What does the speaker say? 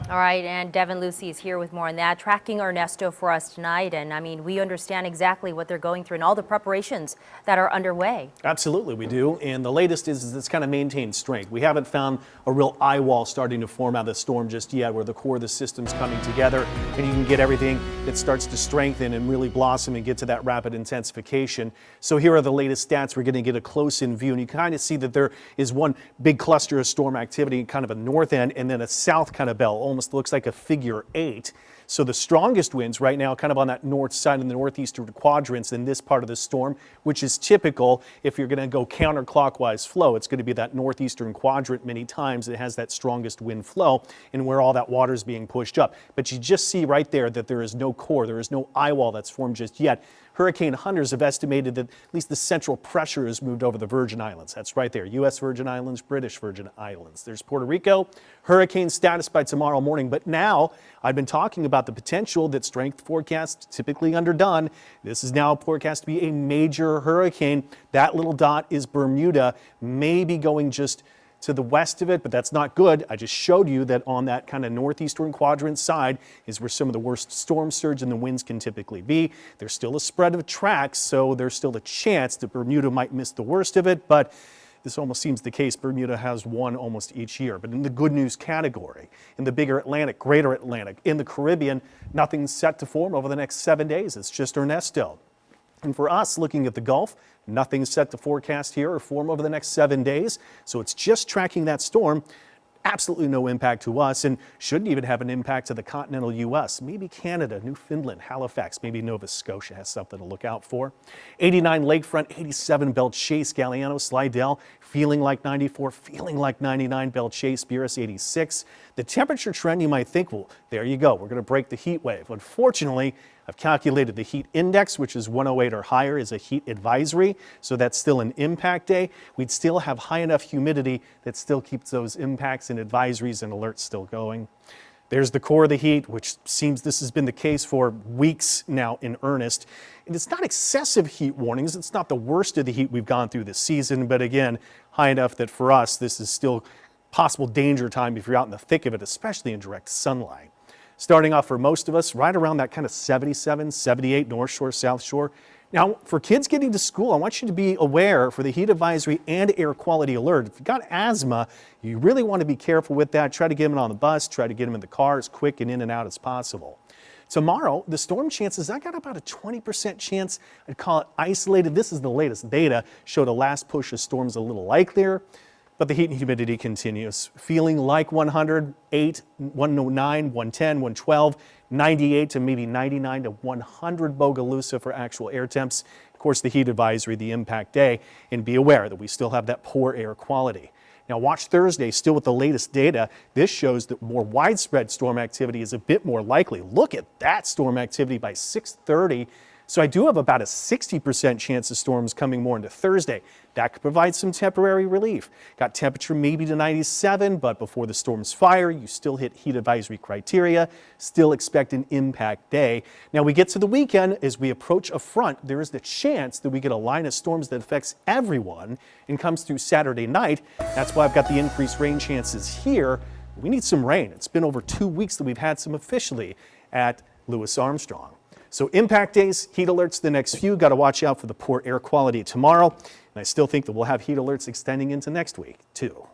All right, and Devin Lucy is here with more on that, tracking Ernesto for us tonight. And I mean, we understand exactly what they're going through and all the preparations that are underway. Absolutely, we do. And the latest is it's kind of maintained strength. We haven't found a real eye wall starting to form out of the storm just yet, where the core of the system's coming together and you can get everything that starts to strengthen and really blossom and get to that rapid intensification. So here are the latest stats. We're going to get a close-in view, and you kind of see that there is one big cluster of storm activity, kind of a north end, and then a south kind of belt. Almost looks like a figure 8. So the strongest winds right now kind of on that north side in the northeastern quadrants in this part of the storm, which is typical if you're going to go counterclockwise flow. It's going to be that northeastern quadrant many times that has that strongest wind flow and where all that water is being pushed up. But you just see right there that there is no core, there is no eye wall that's formed just yet. Hurricane hunters have estimated that at least the central pressure has moved over the Virgin Islands. That's right there, U.S. Virgin Islands, British Virgin Islands. There's Puerto Rico, hurricane status by tomorrow morning. But now I've been talking about the potential that strength forecasts typically underdone. This is now forecast to be a major hurricane. That little dot is Bermuda, maybe going just to the west of it, but that's not good. I just showed you that on that kind of northeastern quadrant side is where some of the worst storm surge and the winds can typically be. There's still a spread of tracks, so there's still a chance that Bermuda might miss the worst of it, but this almost seems the case. Bermuda has one almost each year. But in the good news category, in the bigger Atlantic, greater Atlantic, in the Caribbean, nothing's set to form over the next 7 days. It's just Ernesto. And for us, looking at the Gulf, nothing's set to forecast here or form over the next 7 days. So it's just tracking that storm. Absolutely no impact to us, and shouldn't even have an impact to the continental U.S. Maybe Canada, Newfoundland, Halifax, maybe Nova Scotia has something to look out for. 89 Lakefront, 87 Belle-Chasse, Galiano, Slidell, feeling like 94, feeling like 99, Belle-Chasse, Buras 86. The temperature trend, you might think, well, there you go, we're going to break the heat wave. Unfortunately, I've calculated the heat index, which is 108 or higher, is a heat advisory, so that's still an impact day. We'd still have high enough humidity that still keeps those impacts and advisories and alerts still going. There's the core of the heat, which seems this has been the case for weeks now in earnest. And it's not excessive heat warnings. It's not the worst of the heat we've gone through this season, but again, high enough that for us, this is still possible danger time if you're out in the thick of it, especially in direct sunlight. Starting off for most of us, right around that kind of 77, 78 North Shore, South Shore. Now, for kids getting to school, I want you to be aware for the heat advisory and air quality alert. If you've got asthma, you really want to be careful with that. Try to get them on the bus, try to get them in the car as quick and in and out as possible. Tomorrow, the storm chances, I got about a 20% chance. I'd call it isolated. This is the latest data, showed a last push of storms a little likelier. But the heat and humidity continues. Feeling like 108, 109, 110, 112, 98 to maybe 99 to 100 Bogalusa for actual air temps. Of course, the heat advisory, the impact day, and be aware that we still have that poor air quality. Now watch Thursday, still with the latest data. This shows that more widespread storm activity is a bit more likely. Look at that storm activity by 6:30. So I do have about a 60% chance of storms coming more into Thursday. That could provide some temporary relief. Got temperature maybe to 97, but before the storms fire, you still hit heat advisory criteria. Still expect an impact day. Now we get to the weekend, as we approach a front, there is the chance that we get a line of storms that affects everyone and comes through Saturday night. That's why I've got the increased rain chances here. We need some rain. It's been over 2 weeks that we've had some officially at Louis Armstrong. So impact days, heat alerts the next few. Got to watch out for the poor air quality tomorrow. And I still think that we'll have heat alerts extending into next week, too.